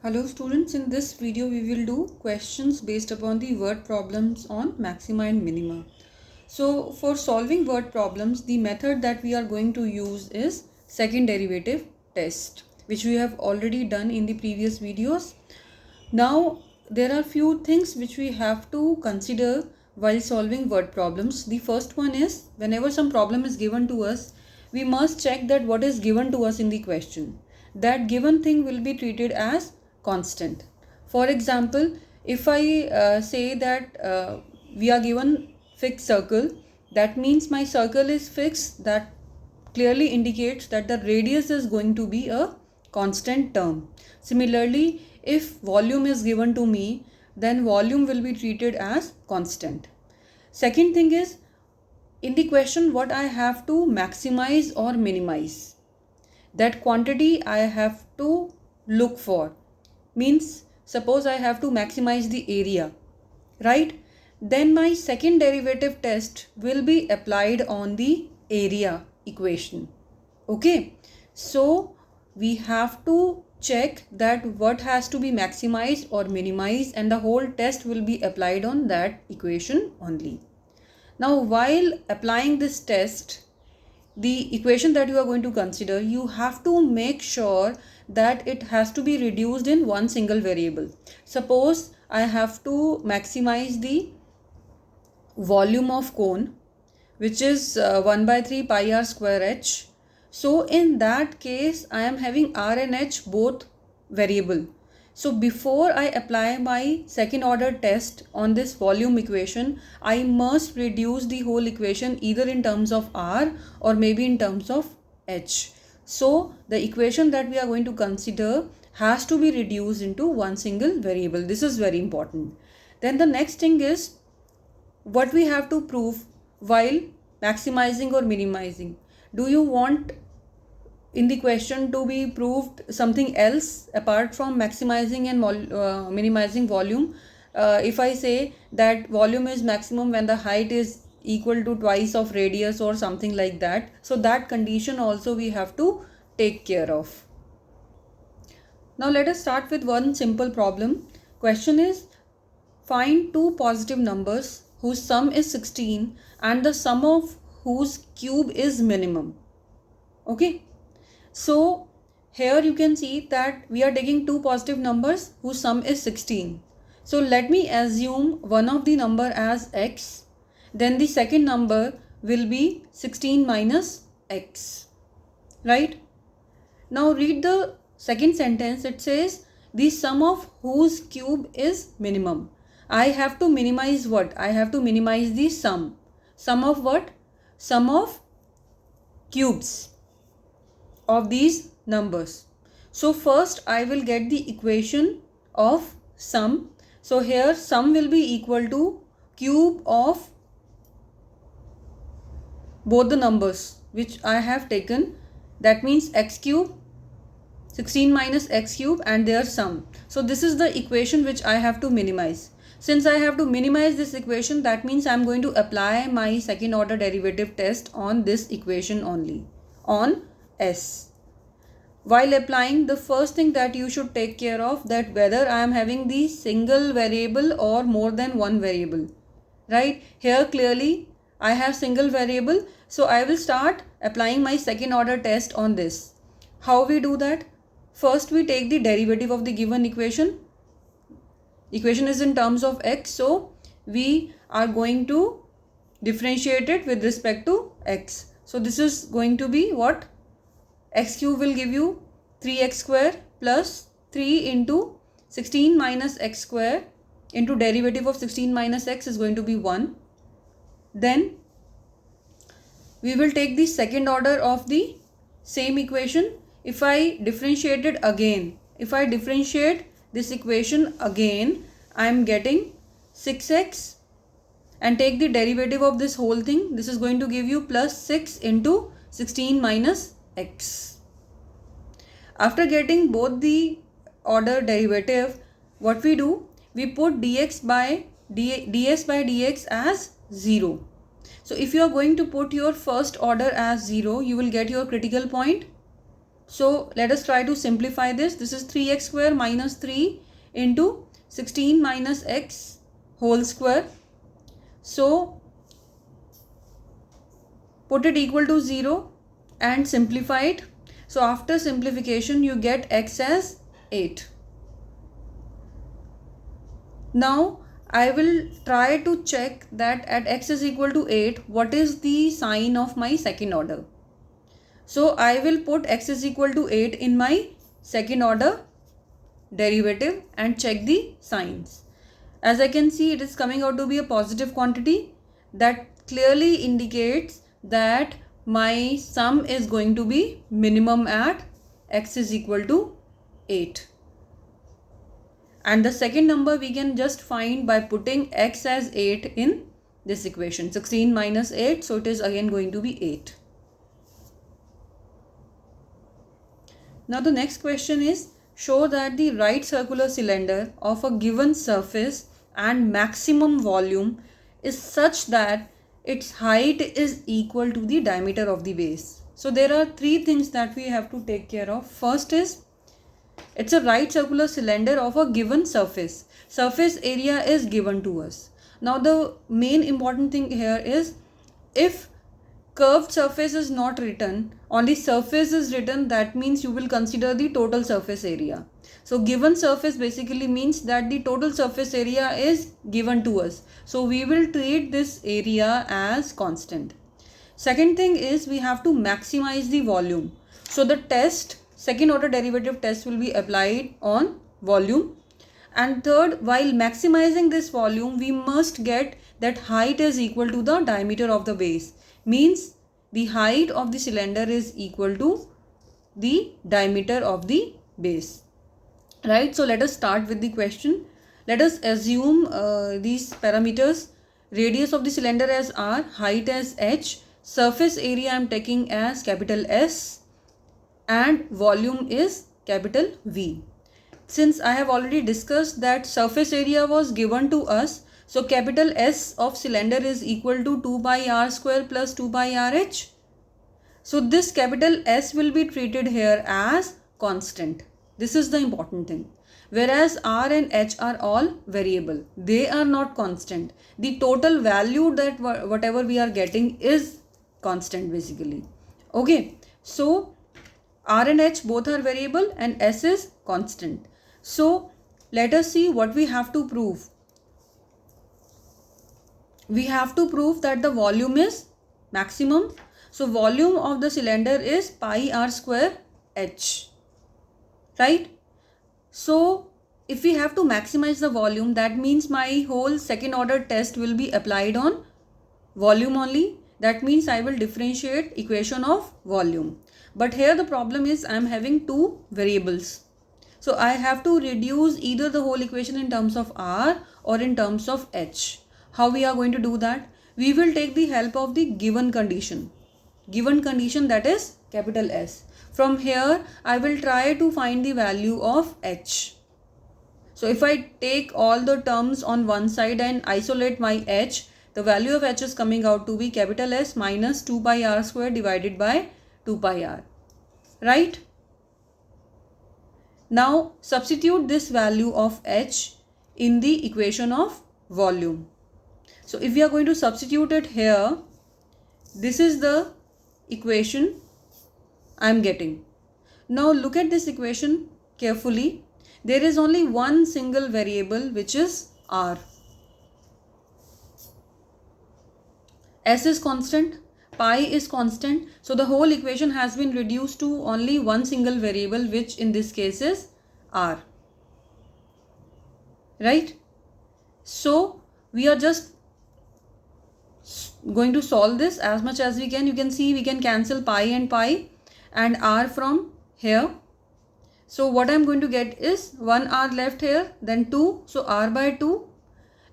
Hello students, in this video we will do questions based upon the word problems on maxima and minima. So for solving word problems, the method that we are going to use is second derivative test, which we have already done in the previous videos. Now there are few things which we have to consider while solving word problems. The first one is whenever some problem is given to us, we must check that what is given to us in the question. That given thing will be treated as constant. For example, if I say that we are given fixed circle, that means my circle is fixed. That clearly indicates that the radius is going to be a constant term. Similarly, if volume is given to me, then volume will be treated as constant. Second thing is, in the question what I have to maximize or minimize, that quantity I have to look for. Means suppose I have to maximize the area, right? Then my second derivative test will be applied on the area equation. Okay, so we have to check that what has to be maximized or minimized, and the whole test will be applied on that equation only. Now while applying this test, the equation that you are going to consider, you have to make sure that it has to be reduced in one single variable. Suppose I have to maximize the volume of cone, which is 1 by 3 pi r square h. So in that case I am having r and h both variable. So before I apply my second order test on this volume equation, I must reduce the whole equation either in terms of r or maybe in terms of h. So the equation that we are going to consider has to be reduced into one single variable. This is very important. Then the next thing is what we have to prove while maximizing or minimizing. Do you want in the question to be proved something else apart from maximizing and minimizing volume? If I say that volume is maximum when the height is equal to twice of radius or something like that, so that condition also we have to take care of. Now let us start with one simple problem. Question is, find two positive numbers whose sum is 16 and the sum of whose cube is minimum. Okay, so here you can see that we are taking two positive numbers whose sum is 16. So let me assume one of the number as x, then the second number will be 16 minus x, right? Now read the second sentence. It says the sum of whose cube is minimum. I have to minimize what? I have to minimize the sum. Sum of what? Sum of cubes of these numbers. So first I will get the equation of sum. So here sum will be equal to cube of both the numbers which I have taken. That means x cube, 16 minus x cube, and their sum. So this is the equation which I have to minimize. Since I have to minimize this equation, that means I am going to apply my second order derivative test on this equation only, on s. While applying, the first thing that you should take care of, that whether I am having the single variable or more than one variable, right? Here clearly I have single variable, so I will start applying my second order test on this. How we do that? First we take the derivative of the given equation. Equation is in terms of x, so we are going to differentiate it with respect to x. So this is going to be what? X cube will give you 3x square plus 3 into 16 minus x square into derivative of 16 minus x is going to be 1. Then we will take the second order of the same equation. If I differentiate it again, if I differentiate this equation again, I am getting 6x, and take the derivative of this whole thing. This is going to give you plus 6 into 16 minus x. After getting both the order derivative, what we do? We put ds by dx as 0. So if you are going to put your first order as 0, you will get your critical point. So let us try to simplify this. This is 3x square minus 3 into 16 minus x whole square. So put it equal to 0 and simplify it. So after simplification you get x as 8. Now I will try to check that at x is equal to 8 what is the sign of my second order. So I will put x is equal to 8 in my second order derivative and check the signs. As I can see, it is coming out to be a positive quantity. That clearly indicates that my sum is going to be minimum at x is equal to 8. And the second number we can just find by putting x as 8 in this equation. 16 minus 8, so it is again going to be 8. Now the next question is, show that the right circular cylinder of a given surface and maximum volume is such that its height is equal to the diameter of the base. So there are three things that we have to take care of. First is, it's a right circular cylinder of a given surface. Surface area is given to us. Now the main important thing here is, if curved surface is not written, only surface is written, that means you will consider the total surface area. So given surface basically means that the total surface area is given to us. So we will treat this area as constant. Second thing is, we have to maximize the volume. So the test, second order derivative test, will be applied on volume. And third, while maximizing this volume, we must get that height is equal to the diameter of the base. Means the height of the cylinder is equal to the diameter of the base. Right, so let us start with the question. Let us assume these parameters. Radius of the cylinder as r, height as h, surface area I am taking as capital S, and volume is capital V. Since I have already discussed that surface area was given to us, so capital S of cylinder is equal to 2 pi r square plus 2 pi rh. So this capital S will be treated here as constant. This is the important thing. Whereas R and H are all variable. They are not constant. The total value that whatever we are getting is constant basically. Okay. So R and H both are variable and S is constant. So let us see what we have to prove. We have to prove that the volume is maximum. So volume of the cylinder is pi r square h. Right? So if we have to maximize the volume, that means my whole second order test will be applied on volume only. That means I will differentiate equation of volume. But here the problem is I am having two variables. So I have to reduce either the whole equation in terms of r or in terms of h. How we are going to do that? We will take the help of the given condition. Given condition, that is capital S. From here I will try to find the value of h. So if I take all the terms on one side and isolate my h, the value of h is coming out to be capital S minus 2 pi r square divided by 2 pi r. Right? Now substitute this value of h in the equation of volume. So if we are going to substitute it here, this is the equation I am getting. Now look at this equation carefully. There is only one single variable, which is r. S is constant, pi is constant. So the whole equation has been reduced to only one single variable, which in this case is r. Right? So we are just going to solve this as much as we can. You can see we can cancel pi and r from here. So what I am going to get is 1 r left here, then 2. So r by 2,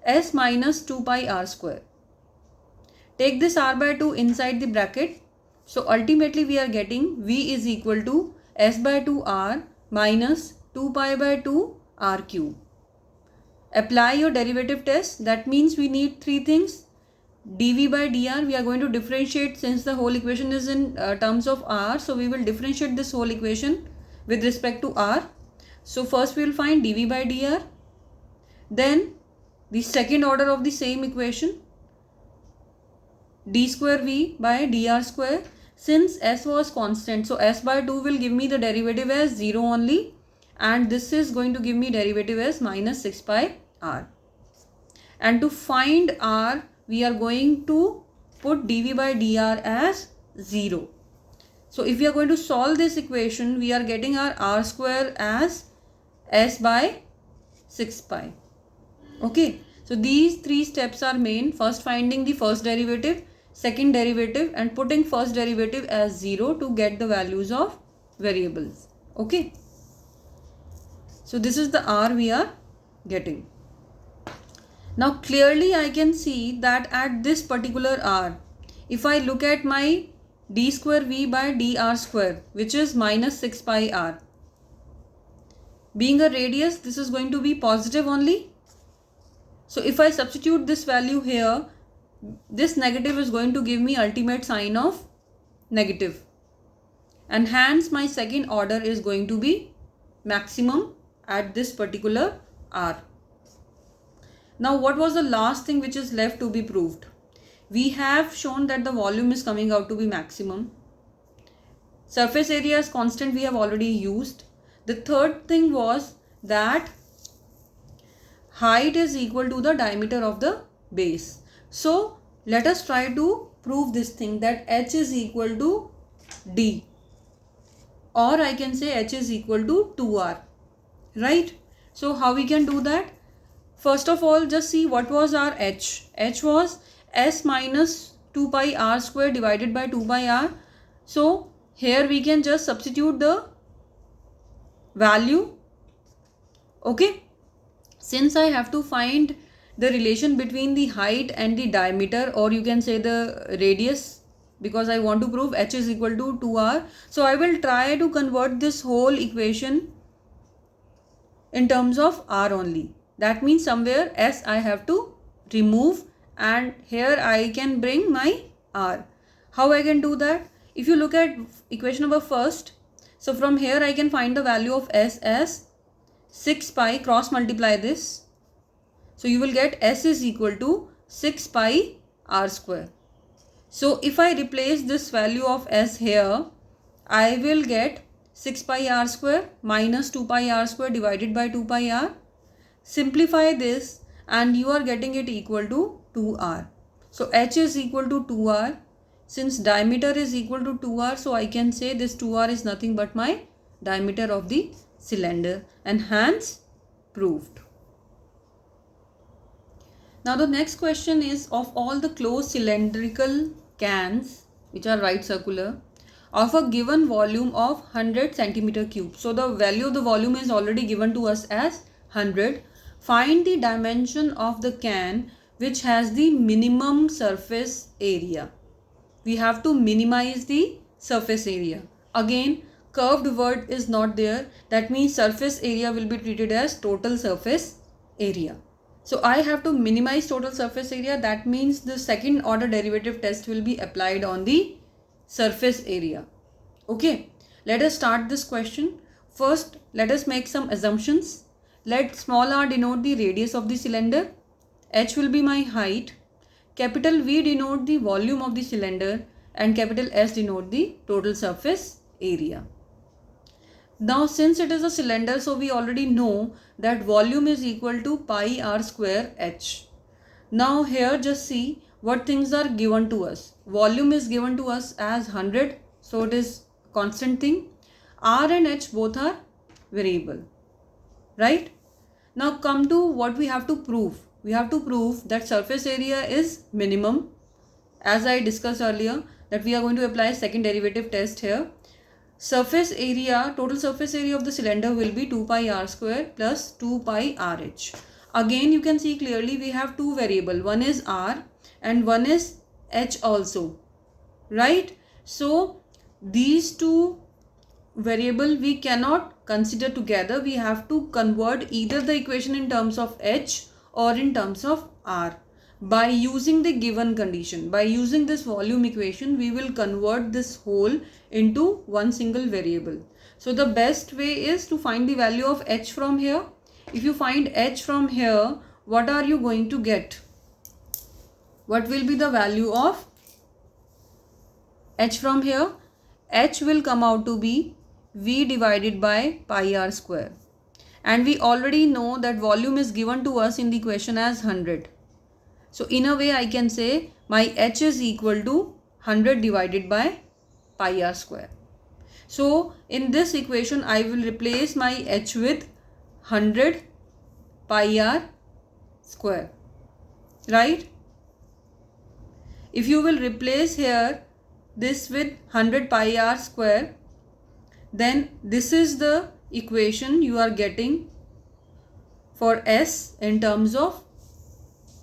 s minus 2 pi r square. Take this r by 2 inside the bracket. So ultimately we are getting v is equal to s by 2 r minus 2 pi by 2 r cube. Apply your derivative test. That means we need three things. dv by dr, we are going to differentiate since the whole equation is in terms of r. So we will differentiate this whole equation with respect to r. So first we will find dv by dr. Then the second order of the same equation, d square v by dr square. Since s was constant, so s by 2 will give me the derivative as 0 only, and this is going to give me derivative as minus 6 pi r. And to find r, we are going to put dv by dr as 0. So if we are going to solve this equation, we are getting our r square as s by 6 pi. Okay, so these three steps are main. First finding the first derivative, second derivative, and putting first derivative as 0 to get the values of variables. Okay, so this is the r we are getting. Now clearly I can see that at this particular r, if I look at my d square v by dr square, which is minus 6 pi r, being a radius, this is going to be positive only. So if I substitute this value here, this negative is going to give me ultimate sign of negative, and hence my second order is going to be maximum at this particular r. Now what was the last thing which is left to be proved? We have shown that the volume is coming out to be maximum. Surface area is constant, we have already used. The third thing was that height is equal to the diameter of the base. So let us try to prove this thing, that h is equal to d, or I can say h is equal to 2r, right? So how we can do that? First of all, just see what was our h. H was s minus 2 pi r square divided by 2 pi r. So here we can just substitute the value. Okay, since I have to find the relation between the height and the diameter, or you can say the radius, because I want to prove h is equal to 2r. So I will try to convert this whole equation in terms of r only. That means somewhere s I have to remove, and here I can bring my r. How I can do that? If you look at equation number first, so from here I can find the value of s as 6 pi, cross multiply this. So you will get s is equal to 6 pi r square. So if I replace this value of s here, I will get 6 pi r square minus 2 pi r square divided by 2 pi r. Simplify this and you are getting it equal to 2r. So h is equal to 2r. Since diameter is equal to 2r, so I can say this 2r is nothing but my diameter of the cylinder, and hence proved. Now the next question is, of all the closed cylindrical cans which are right circular of a given volume of 100 centimeter cube. So the value of the volume is already given to us as 100. Find the dimension of the can which has the minimum surface area. We have to minimize the surface area. Again, curved word is not there. That means surface area will be treated as total surface area. So I have to minimize total surface area. That means the second order derivative test will be applied on the surface area. Okay, let us start this question. First, let us make some assumptions. Let small r denote the radius of the cylinder. H will be my height. Capital V denote the volume of the cylinder, and capital S denote the total surface area. Now since it is a cylinder, so we already know that volume is equal to pi r square h. Now here just see what things are given to us. Volume is given to us as 100, so it is constant thing. R and h both are variable, right? Now come to what we have to prove. We have to prove that surface area is minimum, as I discussed earlier, that we are going to apply second derivative test here. Surface area, total surface area of the cylinder will be 2 pi r square plus 2 pi rh. Again you can see clearly we have two variable, one is r and one is h also, right? So these two variable we cannot consider together. We have to convert either the equation in terms of h or in terms of r. by using the given condition. By using this volume equation, we will convert this whole into one single variable. So the best way is to find the value of h from here. If you find h from here, what are you going to get? What will be the value of h from here? H will come out to be v divided by pi r square. And we already know that volume is given to us in the question as 100. So in a way I can say my h is equal to 100 divided by pi r square. So in this equation I will replace my h with 100 pi r square, right? If you will replace here this with 100 pi r square, then this is the equation you are getting for s in terms of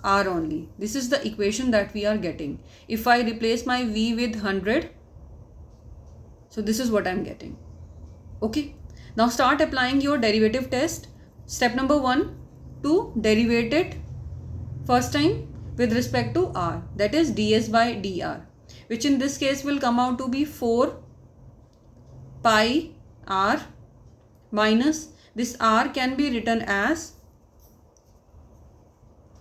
r only. This is the equation that we are getting. If I replace my v with 100, so this is what I am getting. Okay. Now start applying your derivative test. Step number 1, to derivate it first time with respect to r, that is ds by dr, which in this case will come out to be 4 pi r minus this r can be written as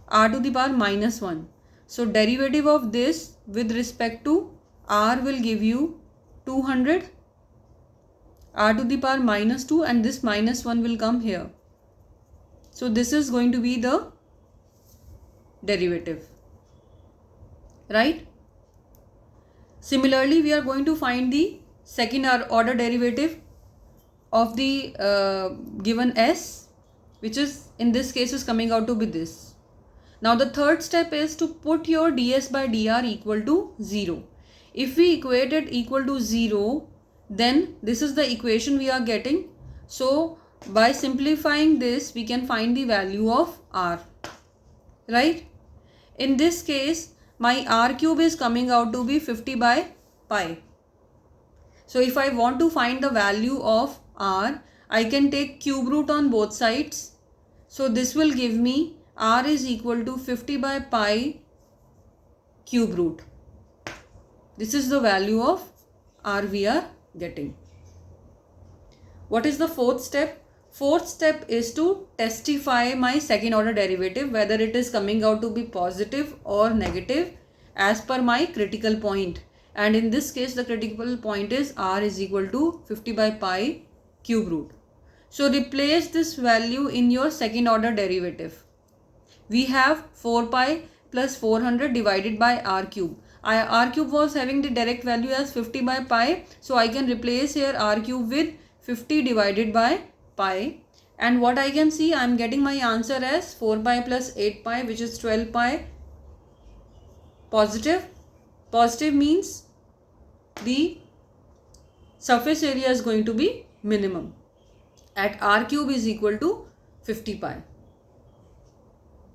r to the power minus 1. So derivative of this with respect to r will give you 200 r to the power minus 2, and this minus 1 will come here. So this is going to be the derivative, right? Similarly, we are going to find the second order derivative of the given s, which is in this case is coming out to be this. Now the third step is to put your ds by dr equal to 0. If we equate it equal to 0, then this is the equation we are getting. So by simplifying this, we can find the value of r, right? In this case, my r cube is coming out to be 50 by pi. So if I want to find the value of r, I can take cube root on both sides. So this will give me r is equal to 50 by pi cube root. This is the value of r we are getting. What is the fourth step? Fourth step is to testify my second order derivative, whether it is coming out to be positive or negative as per my critical point. And in this case, the critical point is r is equal to 50 by pi cube root. So replace this value in your second order derivative. We have 4 pi plus 400 divided by r cube. R cube was having the direct value as 50 by pi. So I can replace here r cube with 50 divided by pi. And what I can see, I am getting my answer as 4 pi plus 8 pi, which is 12 pi positive. Positive means the surface area is going to be minimum at r cube is equal to 50 pi.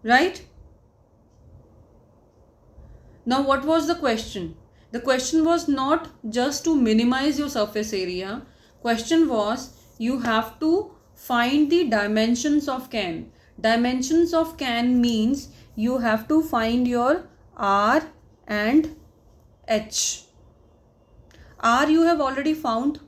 Right? Now what was the question? The question was not just to minimize your surface area. Question was you have to find the dimensions of can. Dimensions of can means you have to find your r and h. R you have already found.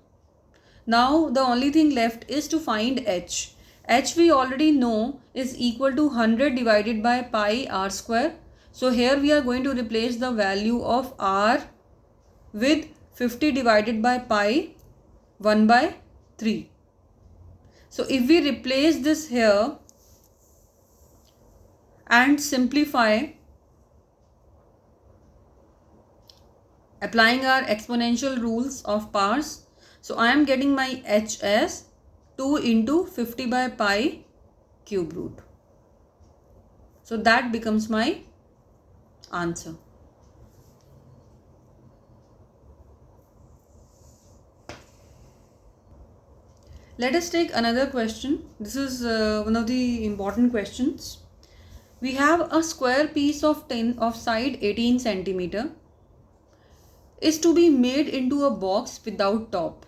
Now the only thing left is to find h. H we already know is equal to 100 divided by pi r square. So here we are going to replace the value of r with 50 divided by pi 1 by 3. So if we replace this here and simplify, applying our exponential rules of powers, so I am getting my h as 2 into 50 by pi cube root. So that becomes my answer. Let us take another question. This is one of the important questions. We have a square piece of side 18 centimeter is to be made into a box without top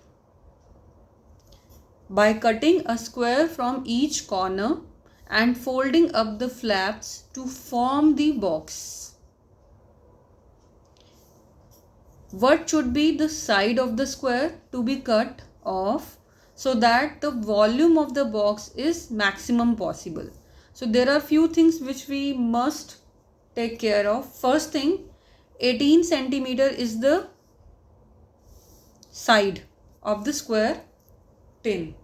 by cutting a square from each corner and folding up the flaps to form the box. What should be the side of the square to be cut off so that the volume of the box is maximum possible? So there are few things which we must take care of. First thing, 18 centimeter is the side of the square tin.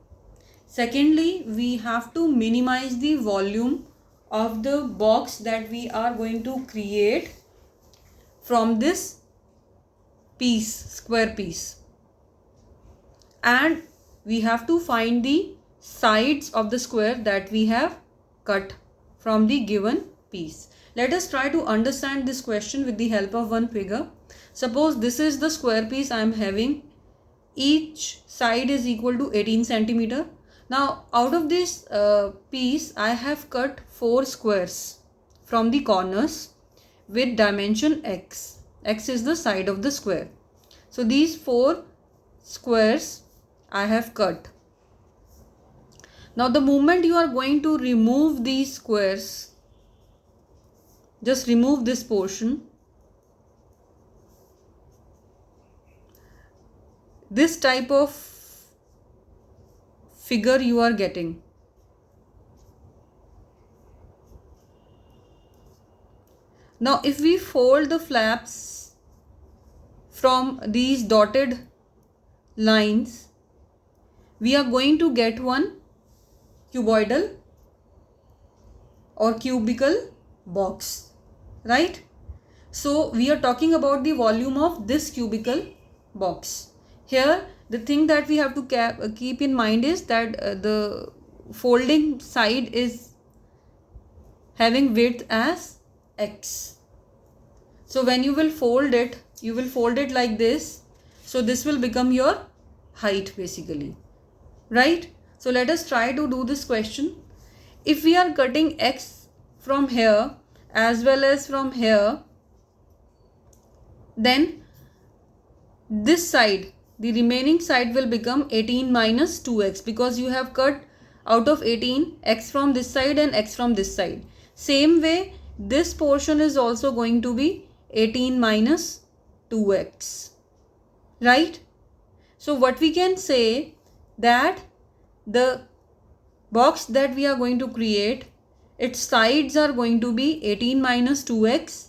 Secondly, we have to minimize the volume of the box that we are going to create from this piece, square piece. And we have to find the sides of the square that we have cut from the given piece. Let us try to understand this question with the help of one figure. Suppose this is the square piece I am having. Each side is equal to 18 centimeter. Now out of this piece I have cut 4 squares from the corners with dimension x. X is the side of the square. So these 4 squares I have cut. Now the moment you are going to remove these squares, just remove this portion. This type of figure you are getting. Now if we fold the flaps from these dotted lines, we are going to get one cuboidal or cubical box, right? So we are talking about the volume of this cubical box. Here the thing that we have to keep in mind is that the folding side is having width as x. So when you will fold it, you will fold it like this. So this will become your height basically, right? So let us try to do this question. If we are cutting x from here as well as from here, then this side, the remaining side will become 18 minus 2x, because you have cut out of 18 x from this side and x from this side. Same way, this portion is also going to be 18 minus 2x, right? So what we can say, that the box that we are going to create, its sides are going to be 18 minus 2x,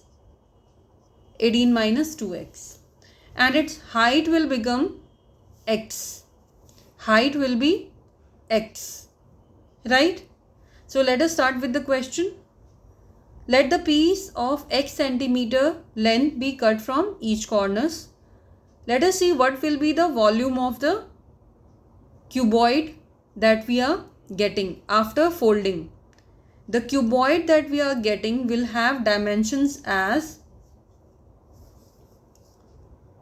18 minus 2x, and its height will become x. Height will be x, right? So let us start with the question. Let the piece of x centimeter length be cut from each corners. Let us see what will be the volume of the cuboid that we are getting after folding. The cuboid that we are getting will have dimensions as,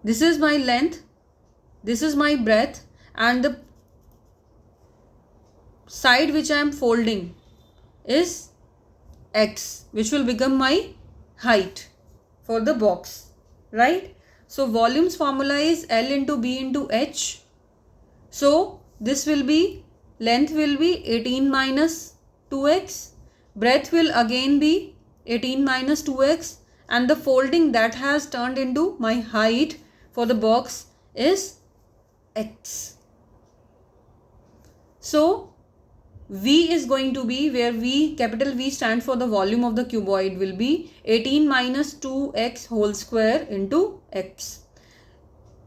this is my length, this is my breadth, and the side which I am folding is x, which will become my height for the box, right? So volumes formula is L into B into H. So this will be, length will be 18 minus 2x, breadth will again be 18 minus 2x, and the folding that has turned into my height for the box is x. So V is going to be, where V, capital V stands for the volume of the cuboid, will be 18 minus 2x whole square into x.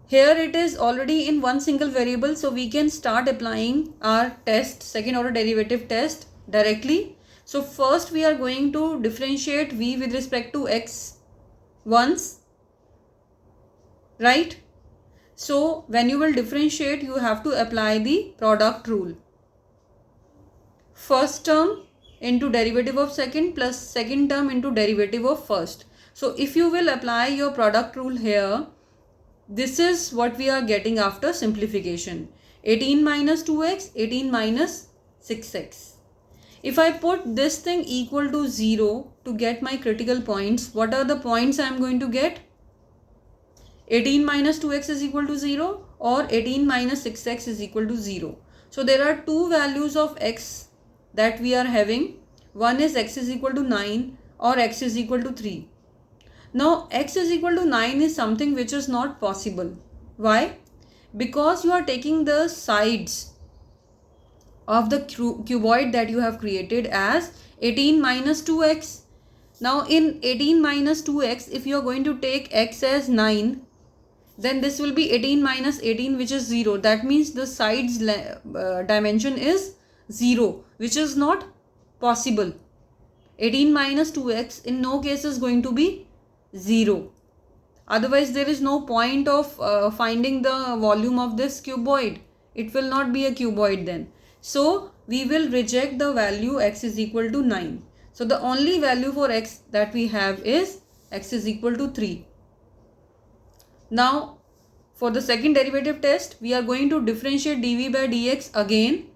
Here it is already in one single variable, so we can start applying our test, second order derivative test directly. So first we are going to differentiate V with respect to x once, right? So when you will differentiate, you have to apply the product rule. First term into derivative of second plus second term into derivative of first. So if you will apply your product rule here, this is what we are getting after simplification. 18 minus 2x, 18 minus 6x. If I put this thing equal to 0 to get my critical points, what are the points I am going to get? 18 minus 2x is equal to 0 or 18 minus 6x is equal to 0. So there are two values of x that we are having. One is x is equal to 9 or x is equal to 3. Now x is equal to 9 is something which is not possible. Why? Because you are taking the sides of the cuboid that you have created as 18 minus 2x. Now in 18 minus 2x, if you are going to take x as 9, then this will be 18 minus 18, which is 0. That means the sides dimension is 0, which is not possible. 18 minus 2x in no case is going to be 0. Otherwise there is no point of finding the volume of this cuboid. It will not be a cuboid then. So we will reject the value x is equal to 9. So the only value for x that we have is x is equal to 3. Now for the second derivative test, we are going to differentiate dv by dx again.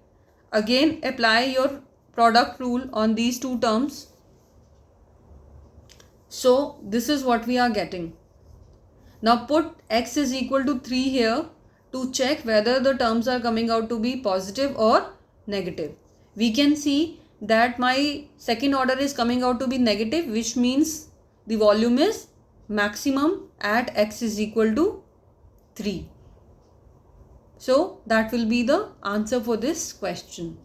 Again apply your product rule on these two terms. So this is what we are getting. Now put x is equal to 3 here to check whether the terms are coming out to be positive or negative. We can see that my second order is coming out to be negative, which means the volume is maximum at x is equal to 3. So that will be the answer for this question.